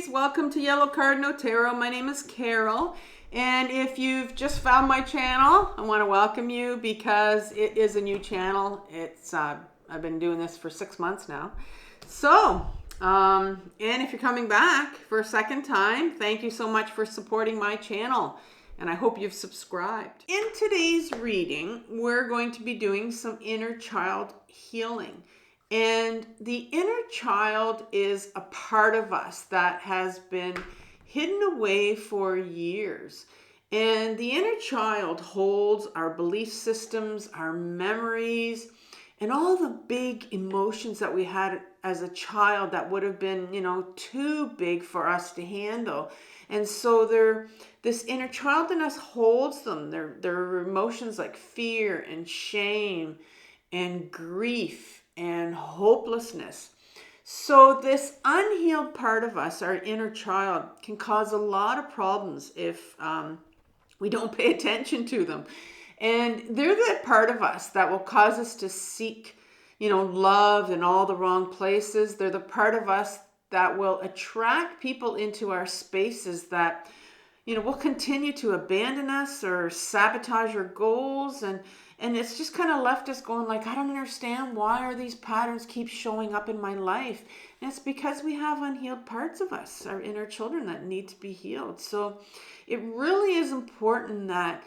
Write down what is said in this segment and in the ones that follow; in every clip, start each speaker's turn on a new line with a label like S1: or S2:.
S1: Aries, welcome to Yellow Cardinal Tarot. My name is Carol, and if you've just found my channel, I want to welcome you because it is a new channel. I've been doing this for 6 months now. So, and if you're coming back for a second time, thank you so much for supporting my channel, and I hope you've subscribed. In today's reading, we're going to be doing some inner child healing. And the inner child is a part of us that has been hidden away for years. And the inner child holds our belief systems, our memories, and all the big emotions that we had as a child that would have been, too big for us to handle. And so this inner child in us holds them. They're emotions like fear and shame and grief and hopelessness. So this unhealed part of us, our inner child, can cause a lot of problems if we don't pay attention to them. And they're the part of us that will cause us to seek, love in all the wrong places. They're the part of us that will attract people into our spaces that, will continue to abandon us or sabotage our goals. And it's just kind of left us going like, I don't understand, why are these patterns keep showing up in my life? And it's because we have unhealed parts of us, our inner children, that need to be healed. So it really is important that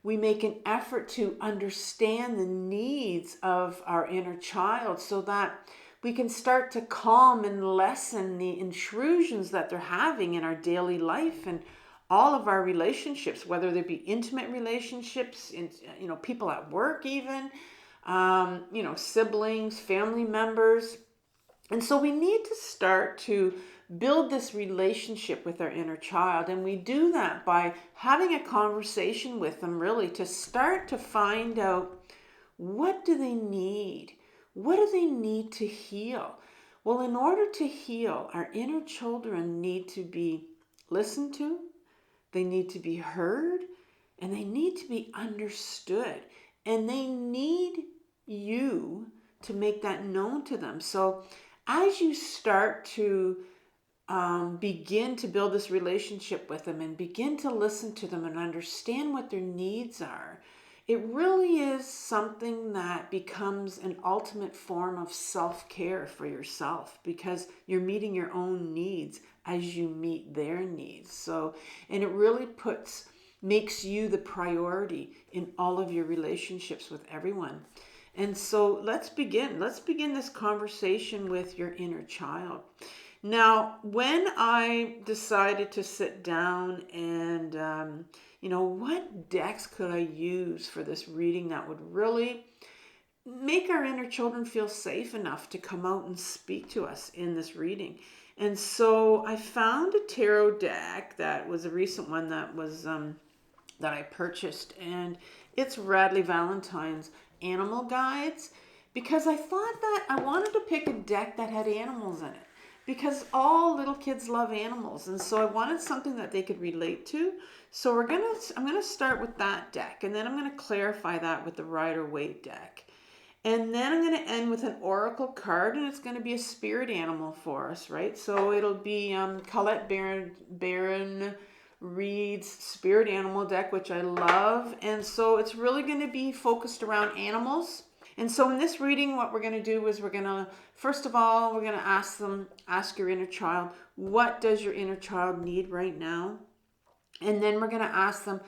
S1: we make an effort to understand the needs of our inner child so that we can start to calm and lessen the intrusions that they're having in our daily life and all of our relationships, whether they be intimate relationships, people at work even, siblings, family members. And so we need to start to build this relationship with our inner child. And we do that by having a conversation with them, really, to start to find out, what do they need? What do they need to heal? Well, in order to heal, our inner children need to be listened to, they need to be heard, and they need to be understood. And they need you to make that known to them. So as you start to begin to build this relationship with them and begin to listen to them and understand what their needs are, it really is something that becomes an ultimate form of self-care for yourself, because you're meeting your own needs as you meet their needs. So, and it really makes you the priority in all of your relationships with everyone. And so let's begin this conversation with your inner child. Now, when I decided to sit down and, what decks could I use for this reading that would really make our inner children feel safe enough to come out and speak to us in this reading? And so I found a tarot deck that was a recent one that was that I purchased, and it's Radleigh Valentine's Animal Guides, because I thought that I wanted to pick a deck that had animals in it, because all little kids love animals, and so I wanted something that they could relate to. So I'm gonna start with that deck, and then I'm gonna clarify that with the Rider-Waite deck. And then I'm going to end with an oracle card, and it's going to be a spirit animal for us, right? So it'll be Colette Baron-Reid's spirit animal deck, which I love. And so it's really going to be focused around animals. And so in this reading, what we're going to do is first of all, we're going to ask your inner child, what does your inner child need right now? And then we're going to ask them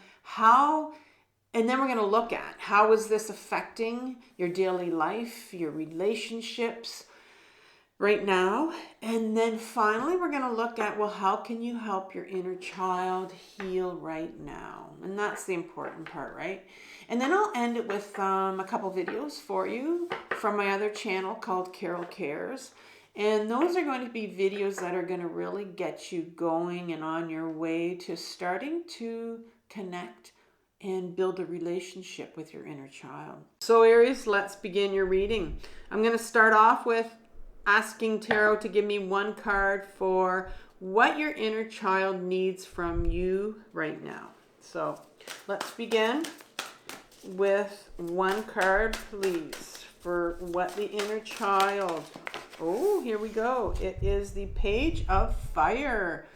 S1: and then we're going to look at, how is this affecting your daily life, your relationships right now? And then finally, we're going to look at, well, how can you help your inner child heal right now? And that's the important part, right? And then I'll end it with a couple videos for you from my other channel called Carol Cares. And those are going to be videos that are going to really get you going and on your way to starting to connect and build a relationship with your inner child. So Aries, let's begin your reading. I'm going to start off with asking Tarot to give me one card for what your inner child needs from you right now. So let's begin with one card, please, for what the inner child. Oh, here we go. It is the Page of Fire.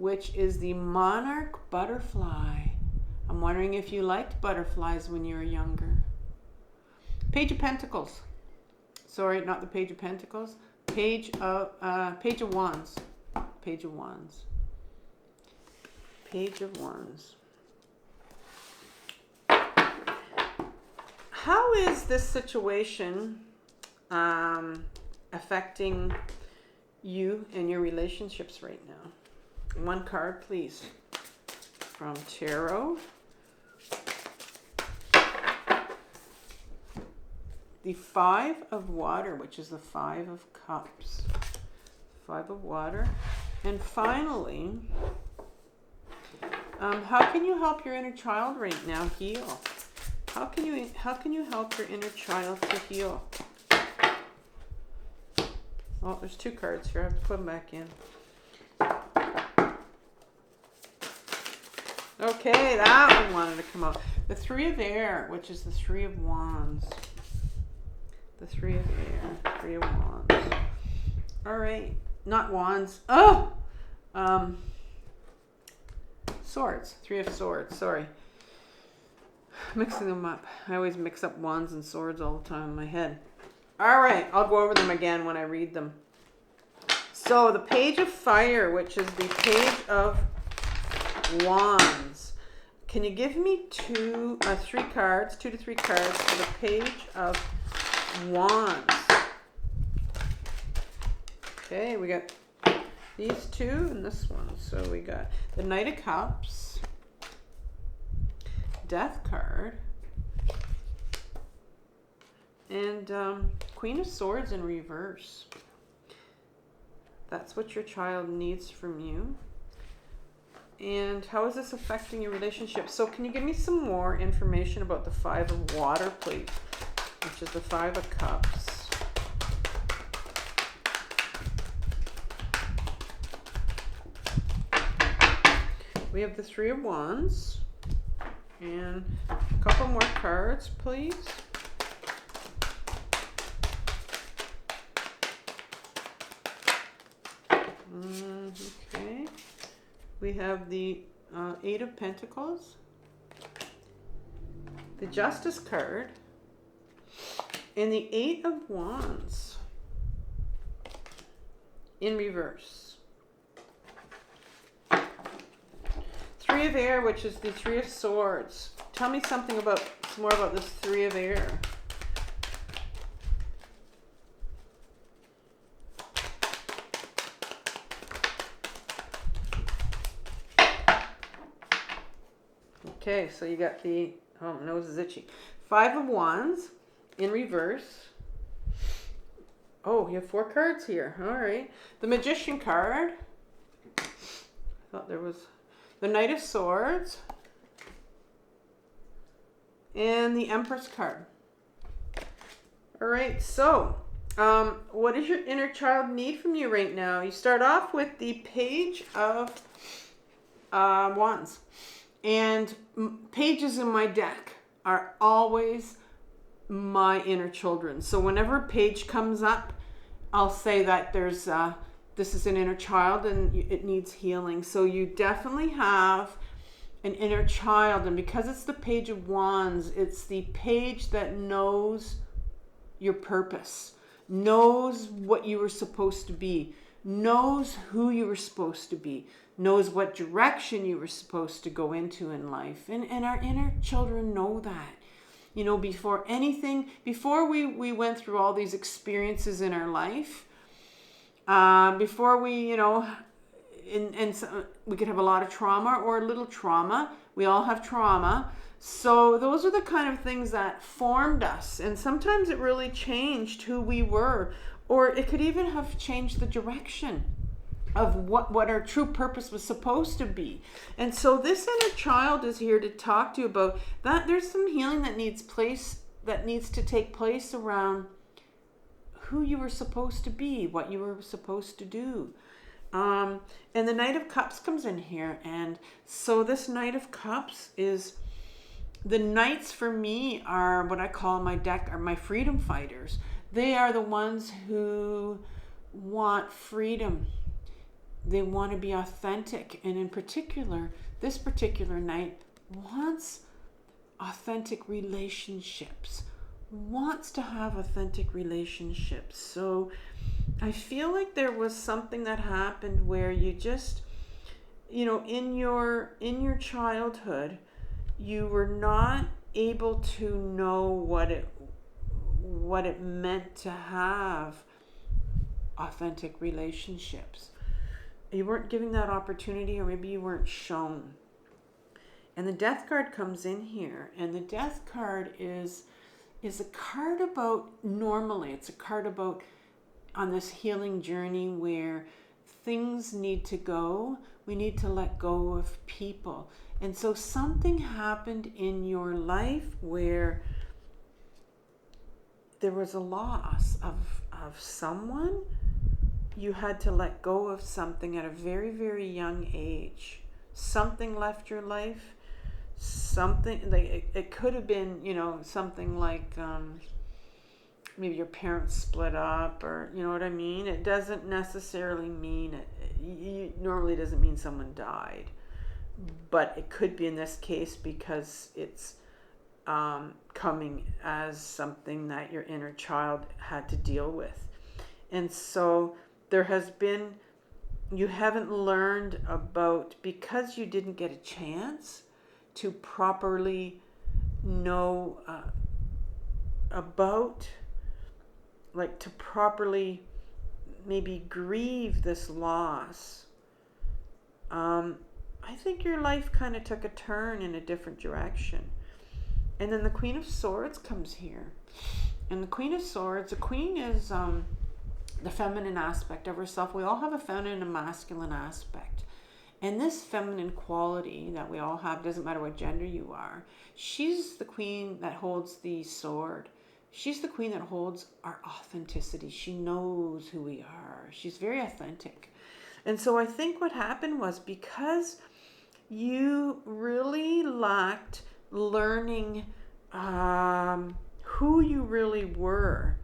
S1: which is the monarch butterfly. I'm wondering if you liked butterflies when you were younger. Page of Pentacles. Sorry, not the Page of Pentacles. Page of Wands. Page of Wands. Page of Wands. How is this situation affecting you and your relationships right now? One card, please, from Tarot. The Five of Water, which is the Five of Cups. Five of Water. And finally, how can you help your inner child right now heal? How can you help your inner child to heal? Oh, there's two cards here. I have to put them back in. Okay, that one wanted to come out. The Three of Air, which is the Three of Wands. The Three of Air. Three of Wands. All right. Not Wands. Oh! Swords. Three of Swords. Sorry. Mixing them up. I always mix up wands and swords all the time in my head. All right. I'll go over them again when I read them. So the Page of Fire, which is the Page of Wands. Can you give me two to three cards for the Page of Wands? Okay, we got these two and this one. So we got the Knight of Cups, Death card, and Queen of Swords in reverse. That's what your child needs from you. And how is this affecting your relationship? So can you give me some more information about the Five of Water, please? Which is the Five of Cups. We have the Three of Wands. And a couple more cards, please. Okay. We have the Eight of Pentacles, the Justice card, and the Eight of Wands in reverse. Three of Air, which is the Three of Swords. Tell me something more about this Three of Air. Okay, so you got the, oh, my nose is itchy. Five of Wands in reverse. Oh, you have four cards here. All right. The Magician card. I thought there was the Knight of Swords. And the Empress card. All right, so what does your inner child need from you right now? You start off with the Page of Wands. And pages in my deck are always my inner children. So whenever a page comes up, I'll say that there's this is an inner child and it needs healing. So you definitely have an inner child. And because it's the Page of Wands, it's the page that knows your purpose, knows what you were supposed to be, knows who you were supposed to be, knows what direction you were supposed to go into in life. And our inner children know that. You know, before we went through all these experiences in our life, before we, you know, and so we could have a lot of trauma or a little trauma. We all have trauma. So those are the kind of things that formed us. And sometimes it really changed who we were. Or it could even have changed the direction of what our true purpose was supposed to be. And so this inner child is here to talk to you about that. There's some healing that needs to take place around who you were supposed to be, what you were supposed to do. And the Knight of Cups comes in here. And so this Knight of Cups is, the knights for me are what I call my deck are my freedom fighters. They are the ones who want freedom. they want to be authentic. And in particular, this particular knight wants authentic relationships, wants to have authentic relationships. So I feel like there was something that happened where you just, you know, in your childhood, you were not able to know what it meant to have authentic relationships. You weren't given that opportunity, or maybe you weren't shown. And the Death card comes in here, and the Death card is a card about, normally it's a card about on this healing journey where things need to go. We need to let go of people. And so something happened in your life where there was a loss of someone. You had to let go of something at a very, very young age. Something left your life. Something like it could have been, you know, something like maybe your parents split up, or you know what I mean. It doesn't necessarily mean it normally doesn't mean someone died, but it could be in this case because it's coming as something that your inner child had to deal with. And so there has been, you haven't learned about, because you didn't get a chance to properly know about, like to properly maybe grieve this loss. I think your life kind of took a turn in a different direction. And then the Queen of Swords comes here. And the Queen of Swords, the Queen is the feminine aspect of herself. We all have a feminine and masculine aspect. And this feminine quality that we all have, doesn't matter what gender you are, she's the queen that holds the sword. She's the queen that holds our authenticity. She knows who we are. She's very authentic. And so I think what happened was, because you really lacked learning who you really were,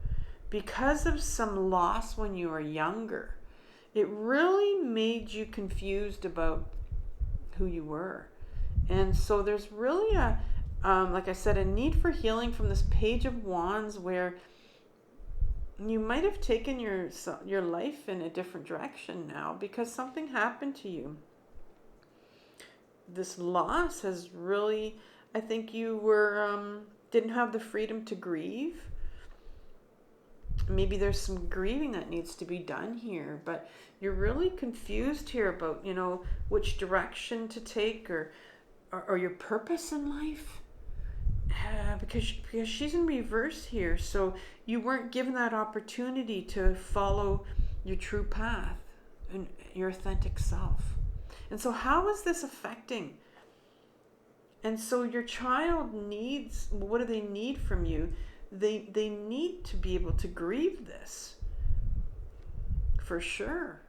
S1: because of some loss when you were younger, it really made you confused about who you were. And so there's really a, like I said, a need for healing from this Page of Wands, where you might have taken your life in a different direction now because something happened to you. This loss has really, I think you were, didn't have the freedom to grieve. Maybe there's some grieving that needs to be done here, but you're really confused here about, you know, which direction to take, or your purpose in life, because she's in reverse here. So you weren't given that opportunity to follow your true path and your authentic self. And so how is this affecting? And so your child needs, what do they need from you? They need to be able to grieve this, for sure.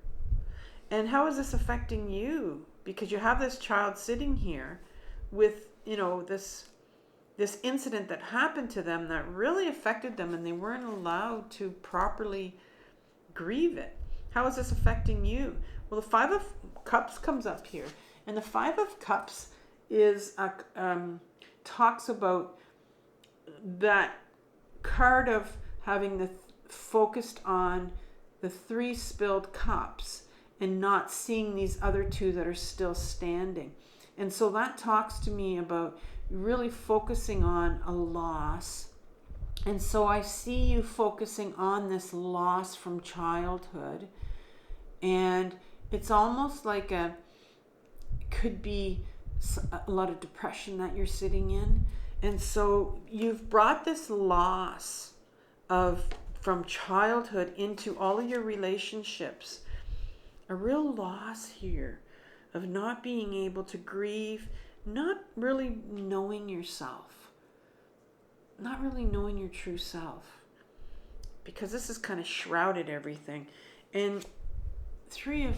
S1: And how is this affecting you? Because you have this child sitting here with, you know, this incident that happened to them that really affected them, and they weren't allowed to properly grieve it. How is this affecting you? Well, the Five of Cups comes up here, and the Five of Cups is talks about that card of having focused on the 3 spilled cups and not seeing these other 2 that are still standing. And so that talks to me about really focusing on a loss. And so I see you focusing on this loss from childhood, and it's almost like could be a lot of depression that you're sitting in. And so you've brought this loss from childhood into all of your relationships. A real loss here of not being able to grieve, not really knowing yourself, not really knowing your true self, because this has kind of shrouded everything. And 3 of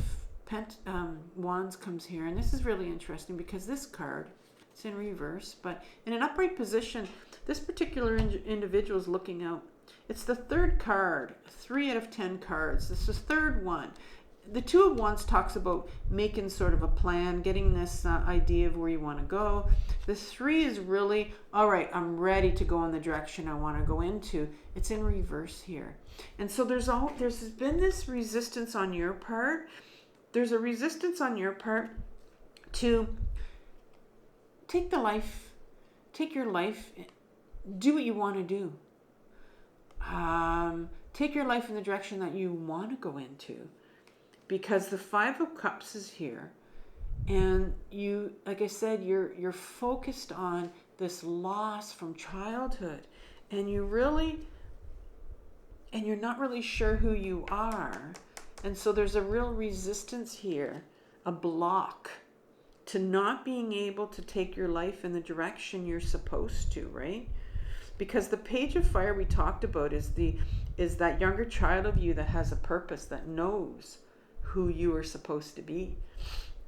S1: Wands comes here, and this is really interesting because this card, it's in reverse, but in an upright position, this particular individual is looking out. It's the 3rd card, 3 out of 10 cards. This is the 3rd one. the Two of Wands talks about making sort of a plan, getting this idea of where you want to go. The Three is really, all right, I'm ready to go in the direction I want to go into. It's in reverse here. And so there's been this resistance on your part. There's a resistance on your part to take your life, do what you want to do. Take your life in the direction that you want to go into. Because the Five of Cups is here, and you, like I said, you're focused on this loss from childhood, and you're not really sure who you are, and so there's a real resistance here, a block to not being able to take your life in the direction you're supposed to, right? Because the Page of Fire we talked about is that younger child of you that has a purpose, that knows who you are supposed to be.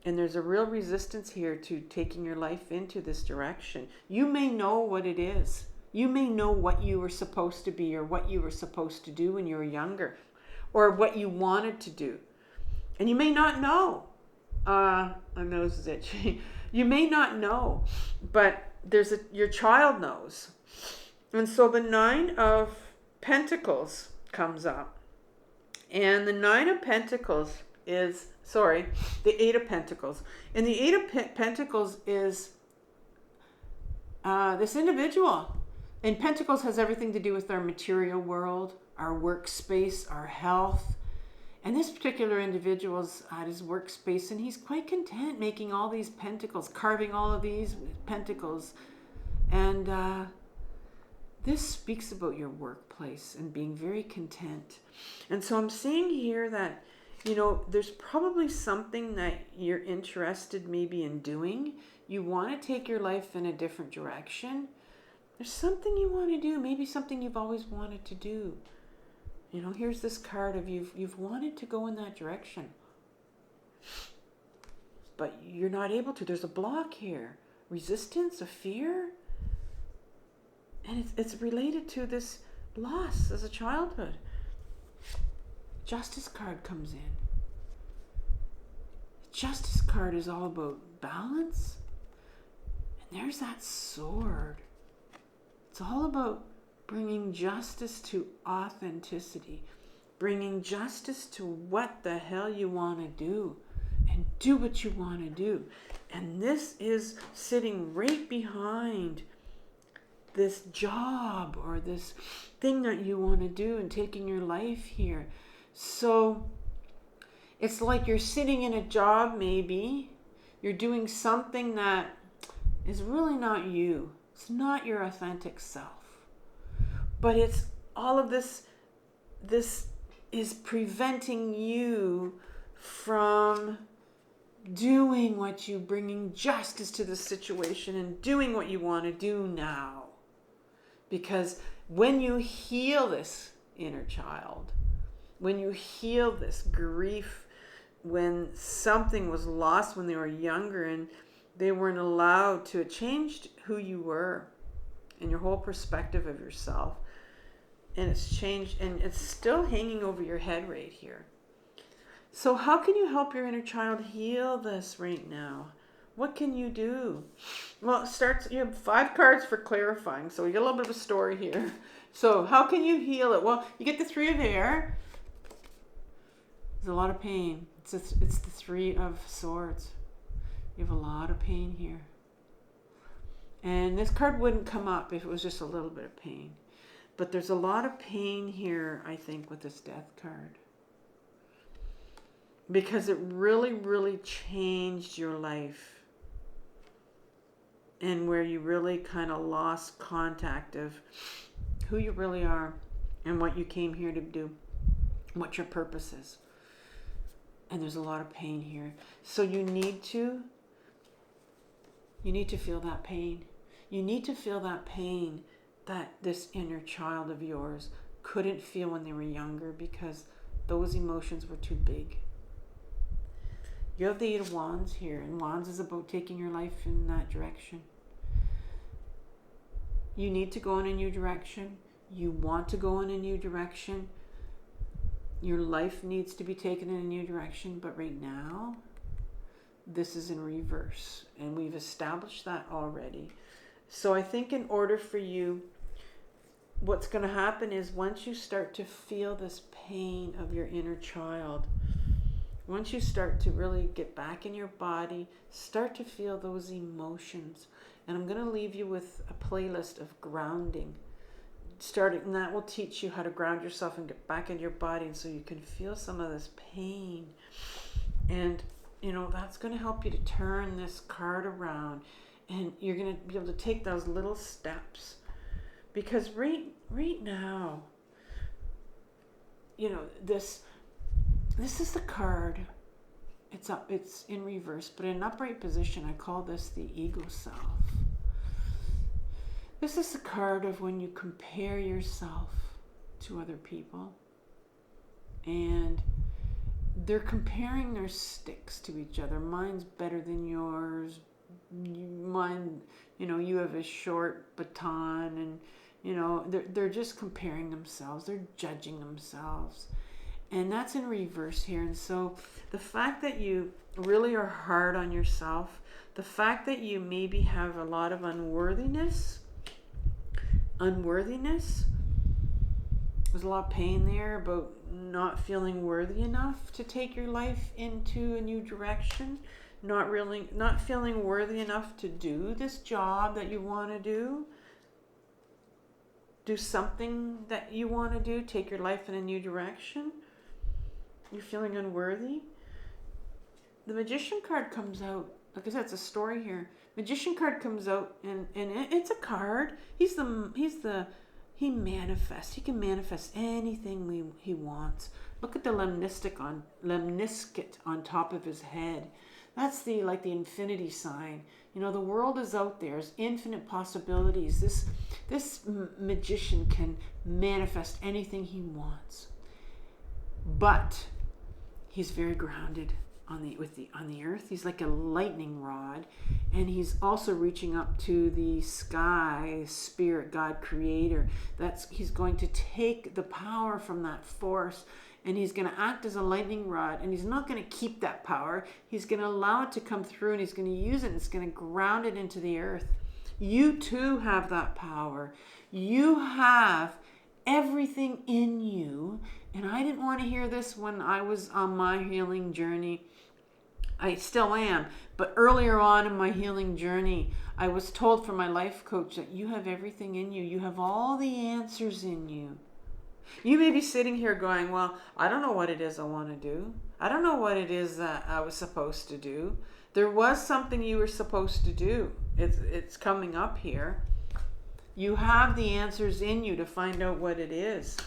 S1: And there's a real resistance here to taking your life into this direction. You may know what it is. You may know what you were supposed to be or what you were supposed to do when you were younger or what you wanted to do. And you may not know. My nose is itchy. You may not know, but your child knows. And so the Nine of Pentacles comes up. And the Nine of Pentacles is, the Eight of Pentacles. And the Eight of Pentacles is this individual. And Pentacles has everything to do with our material world, our workspace, our health. And this particular individual's at his workspace, and he's quite content making all these pentacles, carving all of these pentacles. And this speaks about your workplace and being very content. And so I'm seeing here that, there's probably something that you're interested maybe in doing. You want to take your life in a different direction. There's something you want to do, maybe something you've always wanted to do. Here's this card of you've wanted to go in that direction, but you're not able to. There's a block here, resistance, a fear, and it's related to this loss as a childhood. Justice card comes in. The Justice card is all about balance, and there's that sword. It's all about bringing justice to authenticity, bringing justice to what the hell you want to do, and do what you want to do. And this is sitting right behind this job or this thing that you want to do and taking your life here. So it's like you're sitting in a job, maybe you're doing something that is really not you. It's not your authentic self. But it's all of this is preventing you from doing what you, bringing justice to the situation and doing what you want to do now. Because when you heal this inner child, when you heal this grief, when something was lost when they were younger and they weren't allowed to, it changed who you were and your whole perspective of yourself. And it's changed, and it's still hanging over your head right here. So how can you help your inner child heal this right now? What can you do? Well, you have 5 cards for clarifying, so you get a little bit of a story here. So how can you heal it? Well, you get the 3 of air. There's a lot of pain. It's the 3 of swords. You have a lot of pain here. And this card wouldn't come up if it was just a little bit of pain. But there's a lot of pain here, I think, with this Death card. Because it really, really changed your life. And where you really kind of lost contact of who you really are and what you came here to do, what your purpose is. And there's a lot of pain here. So you need to feel that pain. You need to feel that pain that this inner child of yours couldn't feel when they were younger because those emotions were too big. You have the 8 of Wands here, and Wands is about taking your life in that direction. You need to go in a new direction. You want to go in a new direction. Your life needs to be taken in a new direction, but right now, this is in reverse. And we've established that already. So I think in order for you, what's going to happen is once you start to feel this pain of your inner child, once you start to really get back in your body, start to feel those emotions. And I'm going to leave you with a playlist of grounding. And that will teach you how to ground yourself and get back into your body, and so you can feel some of this pain. And, you know, that's going to help you to turn this card around. And you're going to be able to take those little steps. Because right now, you know, this is the card. It's in reverse, but in an upright position, I call this the ego self. This is the card of when you compare yourself to other people. And they're comparing their sticks to each other. Mine's better than yours. Mine, you know, you have a short baton, and, you know, they're just comparing themselves. They're judging themselves. And that's in reverse here. And so the fact that you really are hard on yourself, the fact that you maybe have a lot of unworthiness, there's a lot of pain there about not feeling worthy enough to take your life into a new direction, not feeling worthy enough to do this job that you want to do something that you want to do, take your life in a new direction. You're feeling unworthy. The Magician card comes out. Like I said, it's a story here. Magician card comes out, and it's a card. He manifests. He can manifest anything he wants. Look at the lemniscate on top of his head. That's the infinity sign. You know, the world is out there. There's infinite possibilities. This magician can manifest anything he wants. But he's very grounded on the earth. He's like a lightning rod, and he's also reaching up to the sky, spirit, God, creator. He's going to take the power from that force, and he's going to act as a lightning rod, and he's not going to keep that power. He's going to allow it to come through, and he's going to use it, and it's going to ground it into the earth. You too have that power. You have everything in you. And I didn't want to hear this when I was on my healing journey. I still am. But earlier on in my healing journey, I was told from my life coach that you have everything in you. You have all the answers in you. You may be sitting here going, well, I don't know what it is I want to do. I don't know what it is that I was supposed to do. There was something you were supposed to do. It's coming up here. You have the answers in you to find out what it is.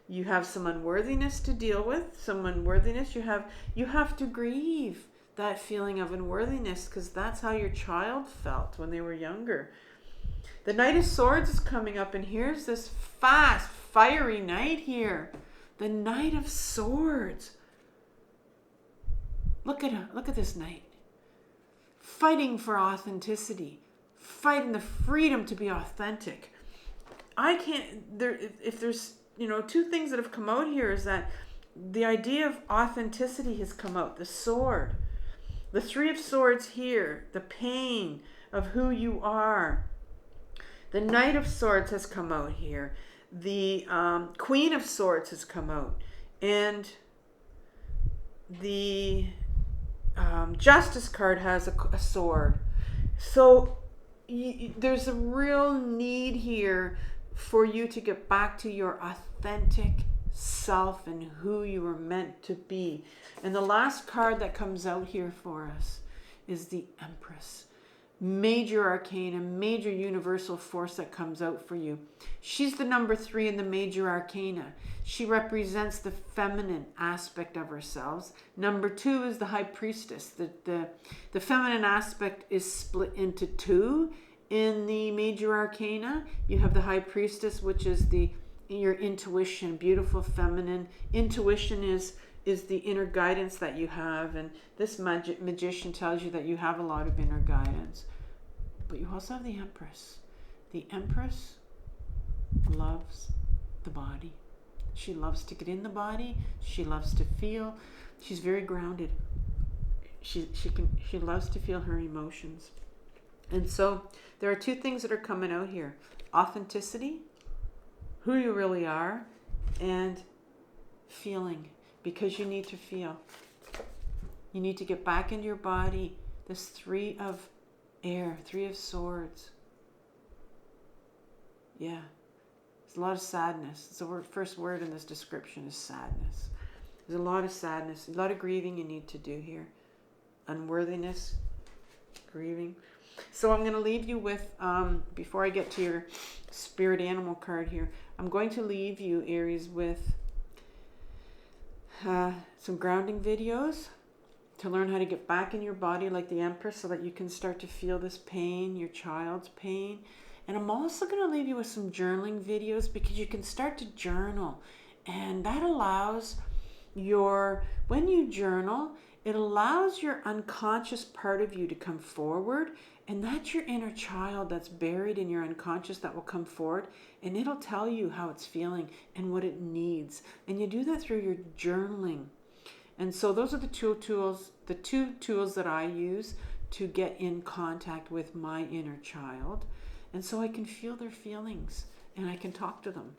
S1: You have some unworthiness to deal with, some unworthiness. You have to grieve that feeling of unworthiness, because that's how your child felt when they were younger. The Knight of Swords is coming up, and here's this fast, fiery knight here. The Knight of Swords. Look at this knight. Fighting for authenticity. Fighting the freedom to be authentic. If there's, you know, two things that have come out here is that the idea of authenticity has come out. The sword. The Three of Swords here. The pain of who you are. The Knight of Swords has come out here. The Queen of Swords has come out. And the Justice card has a sword. So there's a real need here for you to get back to your authentic self and who you were meant to be. And the last card that comes out here for us is the Empress. Major arcana, major universal force that comes out for you. She's the number 3 in the major arcana. She represents the feminine aspect of ourselves. Number 2 is the High Priestess. The feminine aspect is split into 2 in the major arcana. You have the High Priestess, which is your intuition, beautiful feminine. Intuition is the inner guidance that you have, and this magician tells you that you have a lot of inner guidance. But you also have the Empress. The Empress loves the body. She loves to get in the body. She loves to feel. She's very grounded. She loves to feel her emotions. And so there are two things that are coming out here. Authenticity, who you really are, and feeling, because you need to feel. You need to get back into your body. This 3 of air, 3 of swords. Yeah. There's a lot of sadness. It's the first word in this description is sadness. There's a lot of sadness, a lot of grieving you need to do here. Unworthiness, grieving. So I'm going to leave you with, before I get to your spirit animal card here, I'm going to leave you, Aries, with some grounding videos to learn how to get back in your body like the Empress so that you can start to feel this pain, your child's pain. And I'm also going to leave you with some journaling videos because you can start to journal. And that allows when you journal, it allows your unconscious part of you to come forward. And that's your inner child that's buried in your unconscious that will come forward. And it'll tell you how it's feeling and what it needs. And you do that through your journaling. And so those are the two tools that I use to get in contact with my inner child. And so I can feel their feelings and I can talk to them.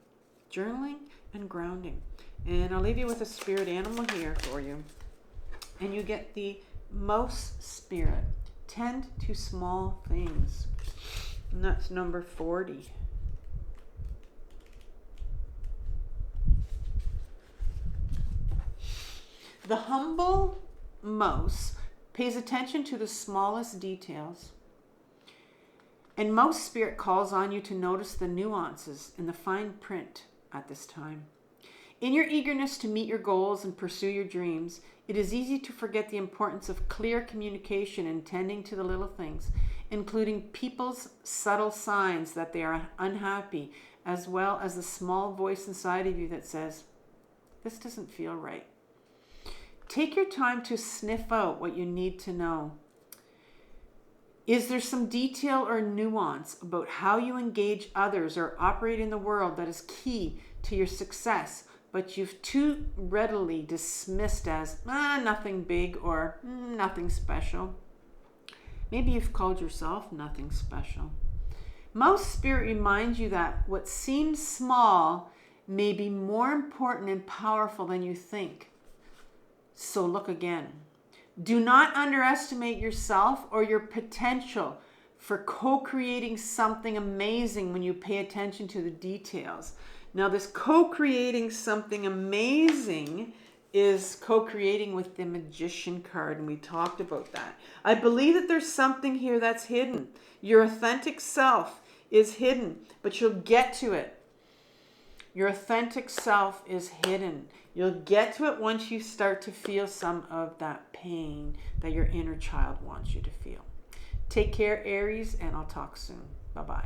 S1: Journaling and grounding. And I'll leave you with a spirit animal here for you. And you get the Mouse spirit. Tend to small things. And that's number 40. The humble mouse pays attention to the smallest details. And Mouse spirit calls on you to notice the nuances in the fine print at this time. In your eagerness to meet your goals and pursue your dreams, it is easy to forget the importance of clear communication and tending to the little things, including people's subtle signs that they are unhappy, as well as the small voice inside of you that says, this doesn't feel right. Take your time to sniff out what you need to know. Is there some detail or nuance about how you engage others or operate in the world that is key to your success, but you've too readily dismissed as nothing big or nothing special? Maybe you've called yourself nothing special. Mouse spirit reminds you that what seems small may be more important and powerful than you think. So look again. Do not underestimate yourself or your potential for co-creating something amazing when you pay attention to the details. Now, this co-creating something amazing is co-creating with the Magician card, and we talked about that. I believe that there's something here that's hidden. Your authentic self is hidden, but you'll get to it. Your authentic self is hidden. You'll get to it once you start to feel some of that pain that your inner child wants you to feel. Take care, Aries, and I'll talk soon. Bye-bye.